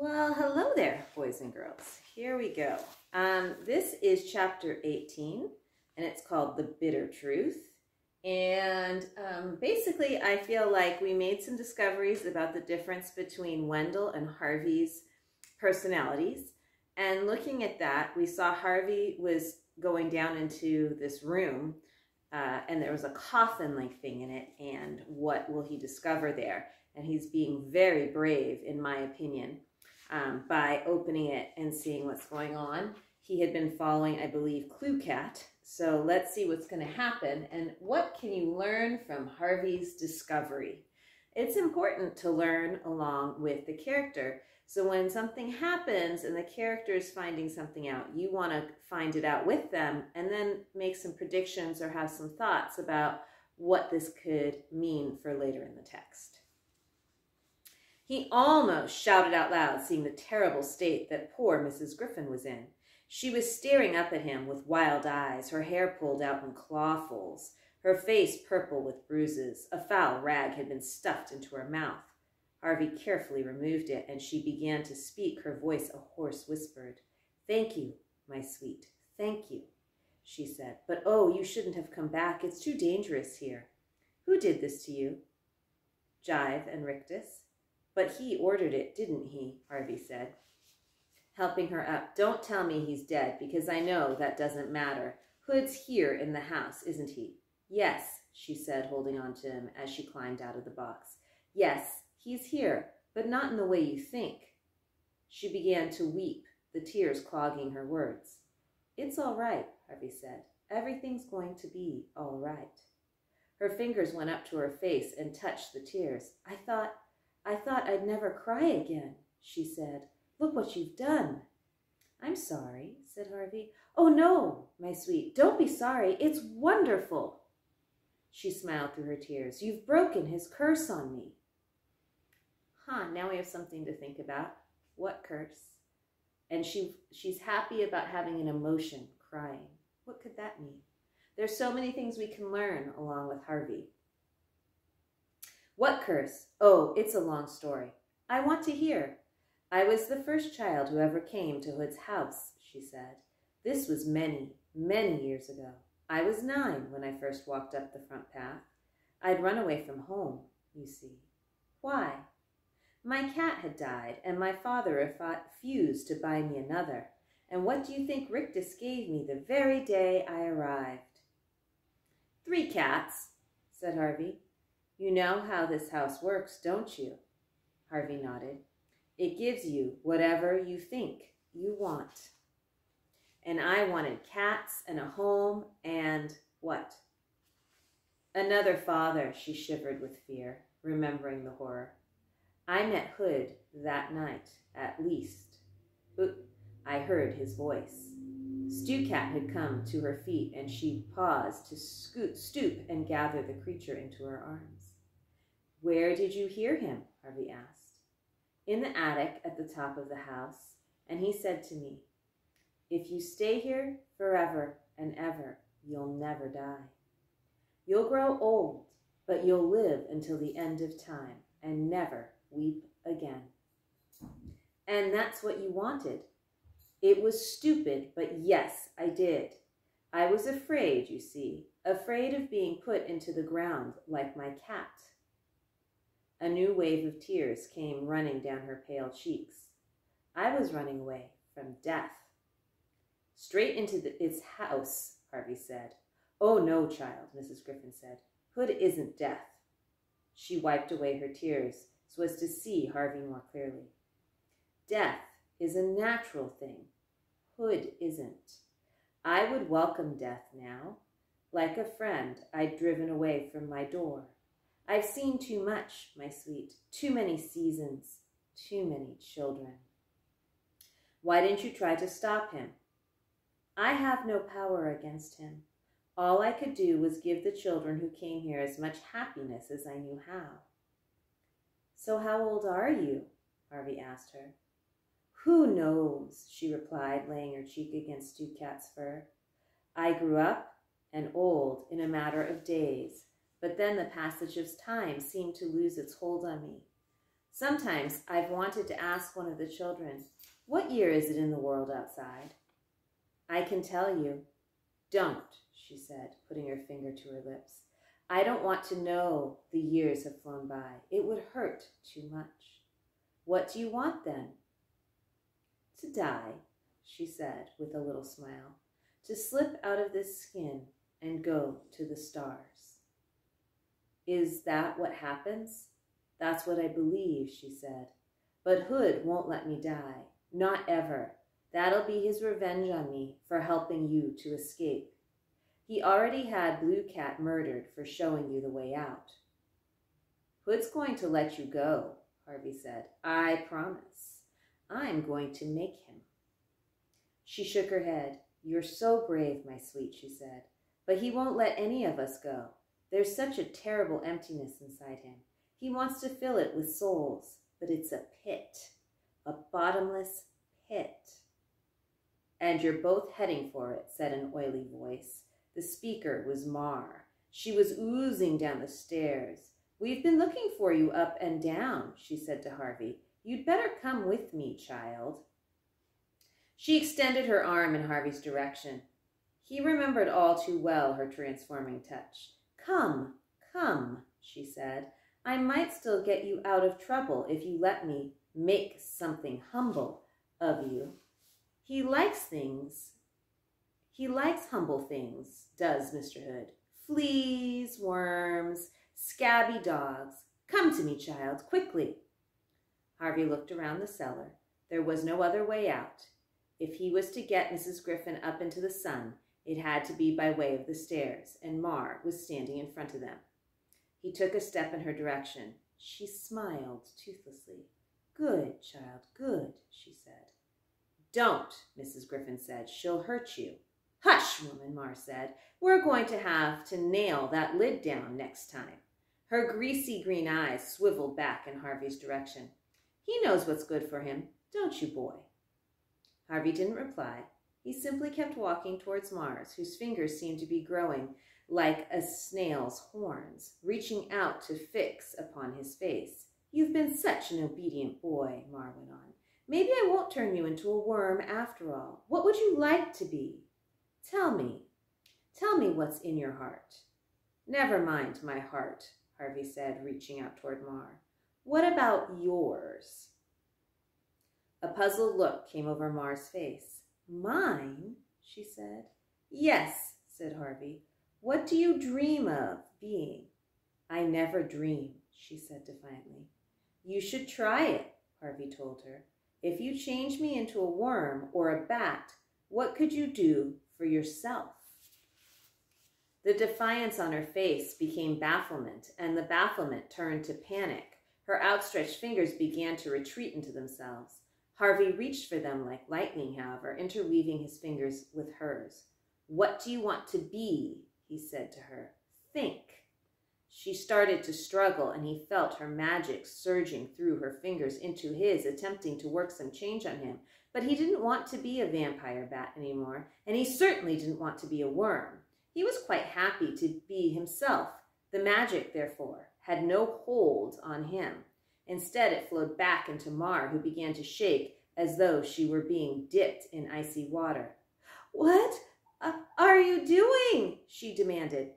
Well, hello there, boys and girls. Here we go. This is chapter 18, and it's called The Bitter Truth. And basically, I feel like we made some discoveries about the difference between Wendell and Harvey's personalities. And looking at that, we saw Harvey was going down into this room, and there was a coffin-like thing in it, and what will he discover there? And he's being very brave, in my opinion. By opening it and seeing what's going on. He had been following, I believe, Clue Cat. So let's see what's going to happen and what can you learn from Harvey's discovery. It's important to learn along with the character. So when something happens and the character is finding something out, you want to find it out with them and then make some predictions or have some thoughts about what this could mean for later in the text. He almost shouted out loud, seeing the terrible state that poor Mrs. Griffin was in. She was staring up at him with wild eyes, her hair pulled out in clawfuls, her face purple with bruises. A foul rag had been stuffed into her mouth. Harvey carefully removed it, and she began to speak, her voice a hoarse whispered. "Thank you, my sweet, thank you," she said. "But oh, you shouldn't have come back. It's too dangerous here." "Who did this to you?" "Jive and Rictus." "But he ordered it, didn't he?" Harvey said, helping her up. "Don't tell me he's dead, because I know that doesn't matter. Hood's here in the house, isn't he?" "Yes," she said, holding on to him as she climbed out of the box. "Yes, he's here, but not in the way you think." She began to weep, the tears clogging her words. "It's all right," Harvey said. "Everything's going to be all right." Her fingers went up to her face and touched the tears. I thought I'd never cry again," she said. "Look what you've done." "I'm sorry," said Harvey. "Oh, no, my sweet, don't be sorry. It's wonderful." She smiled through her tears. "You've broken his curse on me." Now we have something to think about. What curse? And she's happy about having an emotion, crying. What could that mean? There's so many things we can learn along with Harvey. "What curse? Oh, it's a long story." "I want to hear." "I was the first child who ever came to Hood's house," she said. "This was many, many years ago. I was 9 when I first walked up the front path. I'd run away from home, you see." "Why?" "My cat had died, and my father refused to buy me another. And what do you think Rictus gave me the very day I arrived?" "3 cats," said Harvey. "You know how this house works, don't you?" Harvey nodded. "It gives you whatever you think you want. And I wanted cats and a home and what?" "Another father," she shivered with fear, remembering the horror. "I met Hood that night, at least." I heard his voice. Stewcat had come to her feet, and she paused to stoop and gather the creature into her arms. "Where did you hear him?" Harvey asked. "In the attic at the top of the house, and he said to me, 'If you stay here forever and ever, you'll never die. You'll grow old, but you'll live until the end of time and never weep again.' And that's what you wanted." "It was stupid, but yes, I did. I was afraid, you see, afraid of being put into the ground like my cat." A new wave of tears came running down her pale cheeks. "I was running away from death." "Straight into its house," Harvey said. "Oh, no, child," Mrs. Griffin said. "Hood isn't death." She wiped away her tears so as to see Harvey more clearly. "Death is a natural thing. Hood isn't. I would welcome death now. Like a friend I'd driven away from my door. I've seen too much, my sweet, too many seasons, too many children." "Why didn't you try to stop him?" "I have no power against him. All I could do was give the children who came here as much happiness as I knew how." "So how old are you?" Harvey asked her. "Who knows?" she replied, laying her cheek against Stewcat's fur. "I grew up and old in a matter of days, but then the passage of time seemed to lose its hold on me. Sometimes I've wanted to ask one of the children, what year is it in the world outside? I can tell you. Don't, she said, putting her finger to her lips. I don't want to know the years have flown by. It would hurt too much. What do you want then? To die, she said with a little smile, to slip out of this skin and go to the stars. Is that what happens? That's what I believe, she said. But Hood won't let me die. Not ever. That'll be his revenge on me for helping you to escape. He already had Blue Cat murdered for showing you the way out. Hood's going to let you go, Harvey said. I promise. I'm going to make him. She shook her head. You're so brave, my sweet, she said. But he won't let any of us go. There's such a terrible emptiness inside him. He wants to fill it with souls, but it's a pit, a bottomless pit. And you're both heading for it, said an oily voice. The speaker was Mar. She was oozing down the stairs. We've been looking for you up and down, she said to Harvey. You'd better come with me, child. She extended her arm in Harvey's direction. He remembered all too well her transforming touch. Come, come, she said. I might still get you out of trouble if you let me make something humble of you. He likes humble things, does Mr. Hood. Fleas, worms, scabby dogs. Come to me, child, quickly. Harvey looked around the cellar. There was no other way out. If he was to get Mrs. Griffin up into the sun, it had to be by way of the stairs, and Mar was standing in front of them. He took a step in her direction. She smiled toothlessly. Good, child, good, she said. Don't, Mrs. Griffin said. She'll hurt you. Hush, woman, Mar said. We're going to have to nail that lid down next time. Her greasy green eyes swiveled back in Harvey's direction. He knows what's good for him, don't you, boy? Harvey didn't reply. He simply kept walking towards Mars, whose fingers seemed to be growing like a snail's horns, reaching out to fix upon his face. You've been such an obedient boy, Mar went on. Maybe I won't turn you into a worm after all. What would you like to be? Tell me what's in your heart. Never mind my heart, Harvey said, reaching out toward Mar. What about yours? A puzzled look came over Mar's face. Mine? She said. Yes, said Harvey. What do you dream of being? I never dream, she said defiantly. You should try it, Harvey told her. If you change me into a worm or a bat, what could you do for yourself? The defiance on her face became bafflement, and the bafflement turned to panic. Her outstretched fingers began to retreat into themselves. Harvey reached for them like lightning, however, interweaving his fingers with hers. What do you want to be? He said to her. Think. She started to struggle, and he felt her magic surging through her fingers into his, attempting to work some change on him. But he didn't want to be a vampire bat anymore, and he certainly didn't want to be a worm. He was quite happy to be himself. The magic, therefore, had no hold on him. Instead, it flowed back into Mar, who began to shake as though she were being dipped in icy water. What are you doing? She demanded.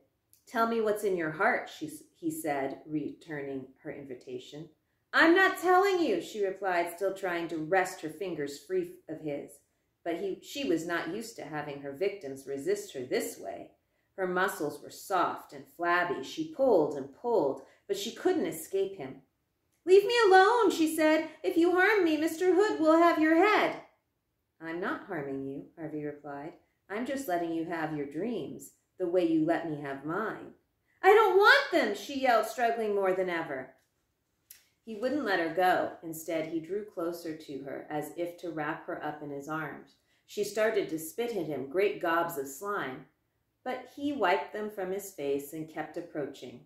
Tell me what's in your heart, he said, returning her invitation. I'm not telling you, she replied, still trying to wrest her fingers free of his. But she was not used to having her victims resist her this way. Her muscles were soft and flabby. She pulled and pulled, but she couldn't escape him. Leave me alone, she said. If you harm me, Mr. Hood will have your head. I'm not harming you, Harvey replied. I'm just letting you have your dreams, the way you let me have mine. I don't want them, she yelled, struggling more than ever. He wouldn't let her go. Instead, he drew closer to her, as if to wrap her up in his arms. She started to spit at him, great gobs of slime, but he wiped them from his face and kept approaching.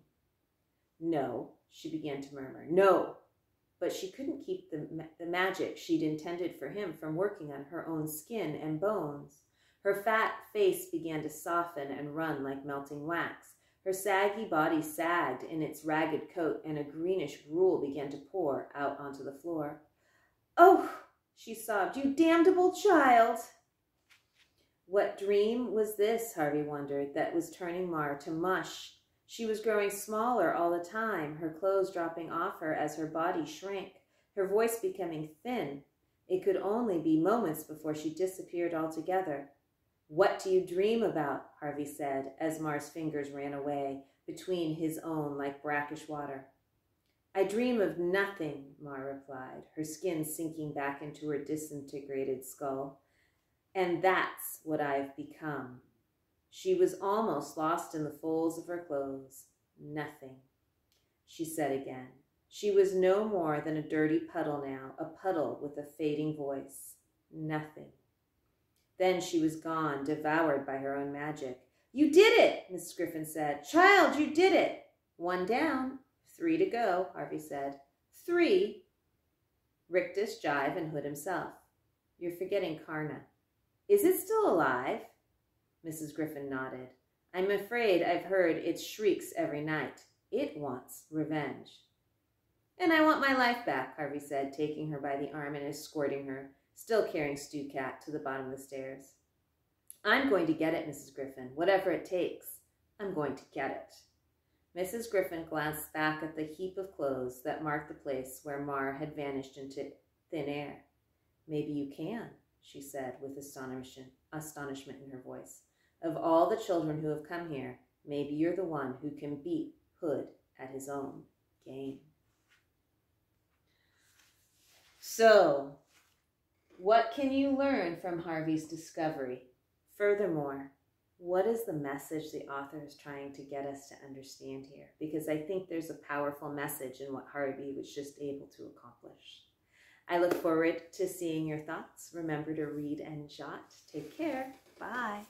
No, she began to murmur. No, but she couldn't keep the magic she'd intended for him from working on her own skin and bones. Her fat face began to soften and run like melting wax. Her saggy body sagged in its ragged coat, and a greenish gruel began to pour out onto the floor. "Oh," she sobbed, "you damnable child!" What dream was this, Harvey wondered, that was turning Mar to mush? She was growing smaller all the time, her clothes dropping off her as her body shrank, her voice becoming thin. It could only be moments before she disappeared altogether. "What do you dream about?" Harvey said, as Mar's fingers ran away between his own like brackish water. "I dream of nothing," Mar replied, her skin sinking back into her disintegrated skull. "And that's what I've become." She was almost lost in the folds of her clothes. "Nothing," she said again. She was no more than a dirty puddle now, a puddle with a fading voice. Nothing. Then she was gone, devoured by her own magic. "You did it," Mrs. Griffin said. "Child, you did it." "One down, 3 to go," Harvey said. 3. Rictus, Jive, and Hood himself. "You're forgetting Karna." "Is it still alive?" Mrs. Griffin nodded. "I'm afraid I've heard its shrieks every night. It wants revenge." "And I want my life back," Harvey said, taking her by the arm and escorting her, still carrying Stu Cat, to the bottom of the stairs. "I'm going to get it, Mrs. Griffin, whatever it takes. I'm going to get it." Mrs. Griffin glanced back at the heap of clothes that marked the place where Mar had vanished into thin air. "Maybe you can," she said with astonishment in her voice. "Of all the children who have come here, maybe you're the one who can beat Hood at his own game." So, what can you learn from Harvey's discovery? Furthermore, what is the message the author is trying to get us to understand here? Because I think there's a powerful message in what Harvey was just able to accomplish. I look forward to seeing your thoughts. Remember to read and jot. Take care. Bye.